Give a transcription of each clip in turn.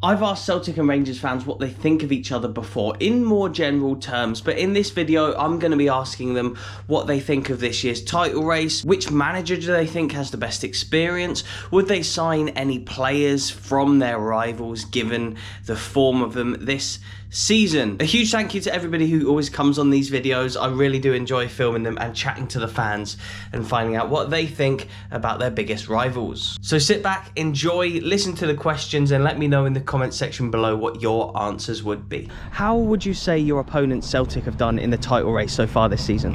I've asked Celtic and Rangers fans what they think of each other before in more general terms, but in this video I'm going to be asking them what they think of this year's title race, which manager do they think has the best experience, would they sign any players from their rivals given the form of them this season. A huge thank you to everybody who always comes on these videos. I really do enjoy filming them and chatting to the fans and finding out what they think about their biggest rivals. So sit back, enjoy, listen to the questions and let me know in the comment section below what your answers would be. How would you say your opponents Celtic have done in the title race so far this season?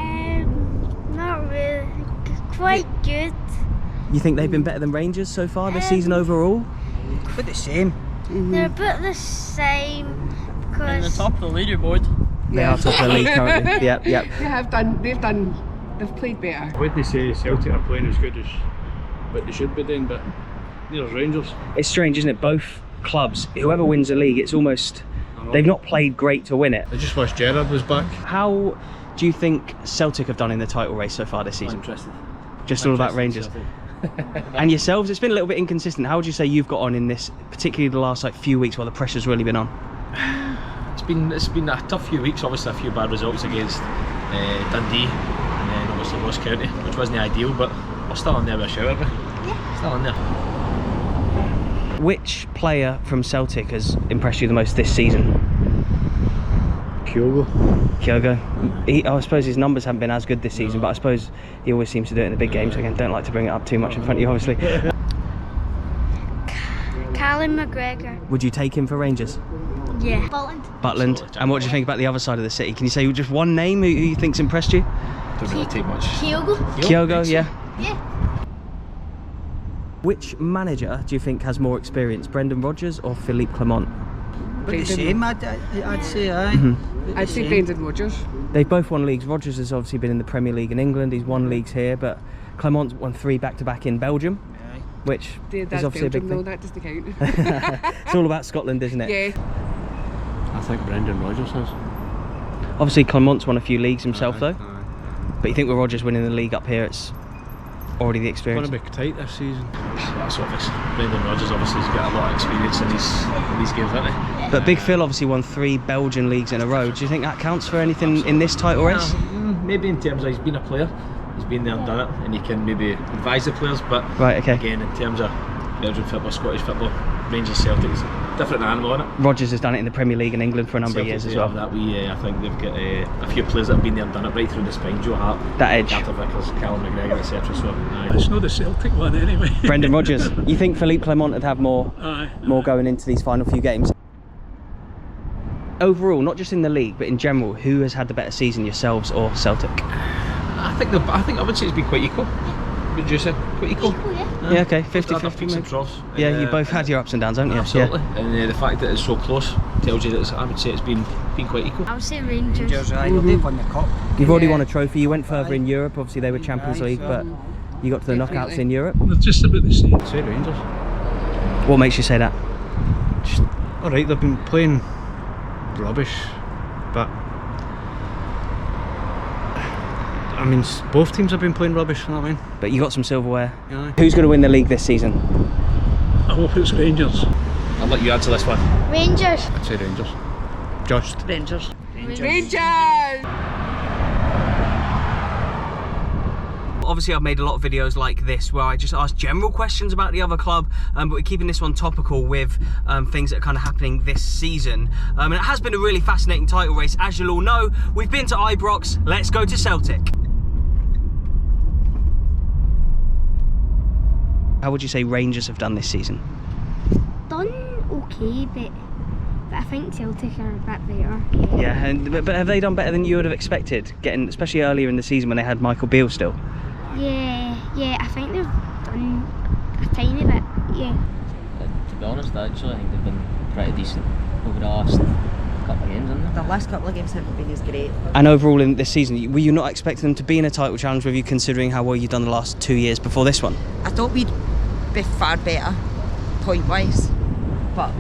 Not really, quite good. You think they've been better than Rangers so far this season overall? About the same. They're about the same In the because top of the leaderboard. They are top of the league currently. Yep. They've played better. I wouldn't say Celtic are playing as good as what they should be doing, but there's Rangers. It's strange, isn't it? Both clubs, whoever wins the league, it's almost, they've not played great to win it. I just wish Gerrard was back. How do you think Celtic have done in the title race so far this season? Interested. Just all about Rangers. And yourselves, it's been a little bit inconsistent. How would you say you've got on in this, particularly the last few weeks while the pressure's really been on? It's been a tough few weeks, obviously a few bad results against Dundee and then obviously Ross County, which wasn't ideal, but we're still in there with a shout, aren't we? Yeah. Still in there. Which player from Celtic has impressed you the most this season? Kyogo. I suppose his numbers haven't been as good this season, but I suppose he always seems to do it in the big games. Again, don't like to bring it up too much in front of you, obviously. Callum McGregor. Would you take him for Rangers? Yeah. Butland. And what do you think about the other side of the city? Can you say just one name who you think's impressed you? Don't really take much. Kyogo, yeah. Yeah. Which manager do you think has more experience, Brendan Rodgers or Philippe Clement? About the same, I'd say, aye. I'd say Brendan Rodgers. They've both won leagues. Rodgers has obviously been in the Premier League in England, he's won leagues here, but Clement's won 3 back-to-back in Belgium, which is obviously Belgium, a big thing. no, that doesn't count. It's all about Scotland, isn't it? Yeah. I think Brendan Rodgers has. Obviously Clement's won a few leagues himself though, but you think with Rodgers winning the league up here, it's already the It's experience? going to be tight this season. That's obvious. Brendan Rodgers obviously has got a lot of experience in these games, hasn't he? But Big Phil obviously won 3 Belgian leagues in a row. Do you think that counts for anything in this title race? Maybe in terms of he's been a player, he's been there and done it, and he can maybe advise the players, but Right, okay. again, in terms of Belgian football, Scottish football, Rangers, Celtic, it's a different animal, isn't it? Rodgers has done it in the Premier League in England for a number of years as well. That I think they've got a few players that have been there and done it right through the spine. Joe Hart, That edge. Carter Vickers, Callum McGregor, etc. So, It's not the Celtic one anyway. Brendan Rodgers. You think Philippe Clement would have more Aye. going into these final few games? Overall, not just in the league, but in general, who has had the better season, yourselves or Celtic? I think I would say it's been quite equal. Would you say quite equal? Yeah, okay, Peaks 50-50 and maybe. troughs. Yeah, you both had your ups and downs, haven't you? Absolutely. Yeah. And the fact that it's so close tells you that I would say it's been quite equal. I would say Rangers. Rangers, aye, well, they've won the cup. You've already won a trophy, you went further in Europe, obviously they were Champions Aye, League, so but you got to the knockouts in Europe. They're just about the same. I'd say Rangers. What makes you say that? Just, alright, they've been playing rubbish, but I mean, both teams have been playing rubbish, you know what I mean? But you got some silverware. Aye. Who's going to win the league this season? I hope it's Rangers. I'll let you answer this one. Rangers. I'd say Rangers. Just. Rangers. Rangers! Obviously I've made a lot of videos like this where I just ask general questions about the other club, but we're keeping this one topical with things that are kind of happening this season. And it has been a really fascinating title race. As you'll all know, we've been to Ibrox, let's go to Celtic. How would you say Rangers have done this season? Done okay, but I think Celtic are a bit better. Yeah, but have they done better than you would have expected, getting, especially earlier in the season when they had Michael Beale still? Yeah, I think they've done a tiny bit, yeah. To be honest, actually, I think they've been pretty decent over the last couple of games, haven't they? The last couple of games haven't been as great. And overall in this season, were you not expecting them to be in a title challenge with you, considering how well you've done the last 2 years before this one? I thought we'd be far better, point-wise, but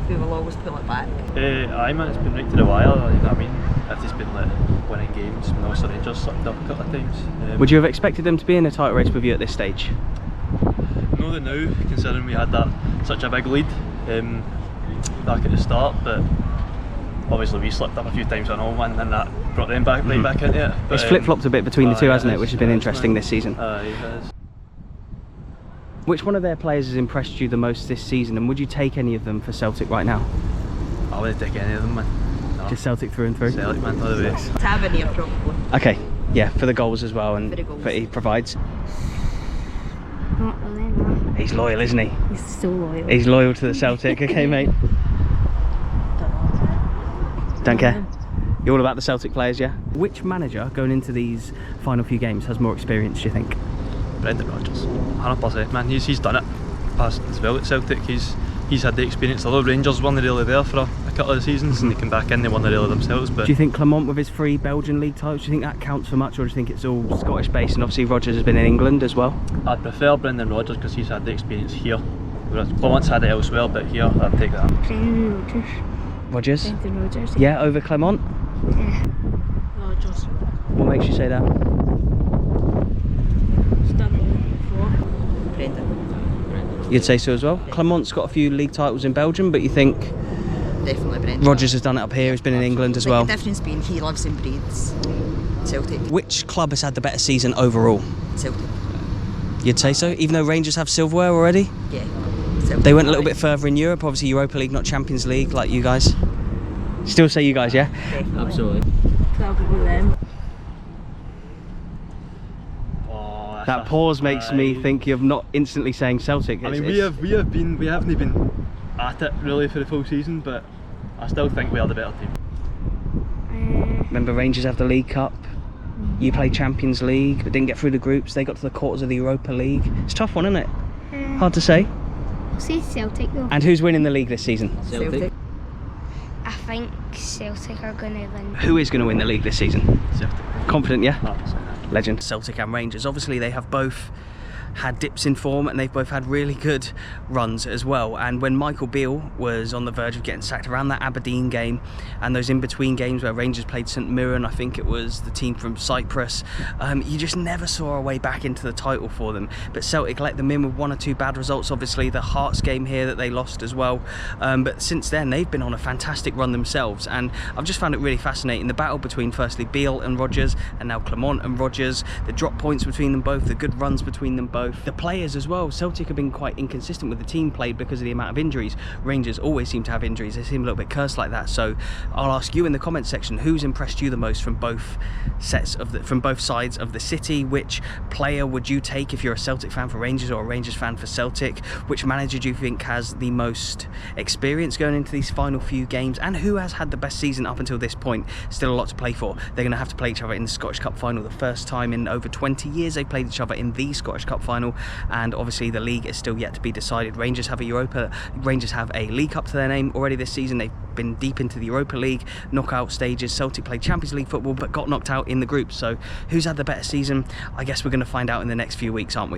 we will always pull it back. Aye man, it's been right to the wire, you know what I mean? I've just been like winning games, and also Rangers sucked up a couple of times. Would you have expected them to be in a title race with you at this stage? Know that now, considering we had that such a big lead, back at the start, but obviously we slipped up a few times on home, and then that brought them back right back into it. But, It's flip-flopped a bit between the two, hasn't it, which has been interesting this season. It has. Which one of their players has impressed you the most this season, and would you take any of them for Celtic right now? I wouldn't take any of them, man. No. Just Celtic through and through? Celtic, man, all the way. Tavernier probably. Okay, yeah, for the goals as well, and For the goals. that he provides. Not really, no. He's loyal, isn't he? He's so loyal. He's loyal to the Celtic. Okay, mate. Don't care. You're all about the Celtic players, yeah? Which manager going into these final few games has more experience, do you think? Brendan Rodgers, 100%, man. He's done it past as well at Celtic. He's had the experience. Although Rangers weren't really there for a couple of seasons, and they came back in, they won the really themselves. But Do you think Clement with his 3 Belgian league titles, do you think that counts for much, or do you think it's all Scottish based? And obviously Rodgers has been in England as well. I'd prefer Brendan Rodgers because he's had the experience here. Whereas Clement's had it elsewhere, but here I'd take that. Brendan Rodgers. Rodgers? Brendan Rodgers. Yeah, over Clement? Yeah. Rodgers. What makes you say that? He's done it before. Brendan. You'd say so as well? Clement's got a few league titles in Belgium, but you think Definitely Brendan. Rodgers has done it up here, he's been in England as well. The difference being he lives and breathes Celtic. Which club has had the better season overall? Celtic. You'd say so? Even though Rangers have silverware already? Yeah. Celtic. They went a little bit further in Europe, obviously Europa League, not Champions League, like you guys. Still say you guys, yeah? Absolutely. Probably them. Oh, that's That pause makes me think you're not instantly saying Celtic. I It's- mean, we haven't been at it really for the full season, but I still think we are the better team. Remember Rangers have the League Cup, you played Champions League but didn't get through the groups, they got to the quarters of the Europa League. It's a tough one, isn't it? Hard to say. I'll say Celtic though. And who's winning the league this season? Celtic. I think Celtic are going to win. Who is going to win the league this season? Celtic. Confident, yeah? 100%. Legend. Celtic and Rangers, obviously they have both had dips in form and they've both had really good runs as well. And when Michael Beale was on the verge of getting sacked around that Aberdeen game and those in-between games where Rangers played St Mirren, I think it was the team from Cyprus, you just never saw a way back into the title for them. But Celtic let them in with 1 or 2 bad results, obviously the Hearts game here that they lost as well, but since then they've been on a fantastic run themselves, and I've just found it really fascinating, the battle between firstly Beale and Rodgers and now Clement and Rodgers, the drop points between them both, the good runs between them both. The players as well, Celtic have been quite inconsistent with the team played because of the amount of injuries. Rangers always seem to have injuries, they seem a little bit cursed like that. So I'll ask you in the comments section, who's impressed you the most from both from both sides of the city? Which player would you take if you're a Celtic fan for Rangers or a Rangers fan for Celtic? Which manager do you think has the most experience going into these final few games? And who has had the best season up until this point? Still a lot to play for. They're going to have to play each other in the Scottish Cup final, the first time in over 20 years they played each other in the Scottish Cup final, and obviously the league is still yet to be decided. Rangers have a League Cup to their name already this season. They've been deep into the Europa League knockout stages. Celtic played Champions League football but got knocked out in the group. So who's had the better season? I guess we're going to find out in the next few weeks, aren't we?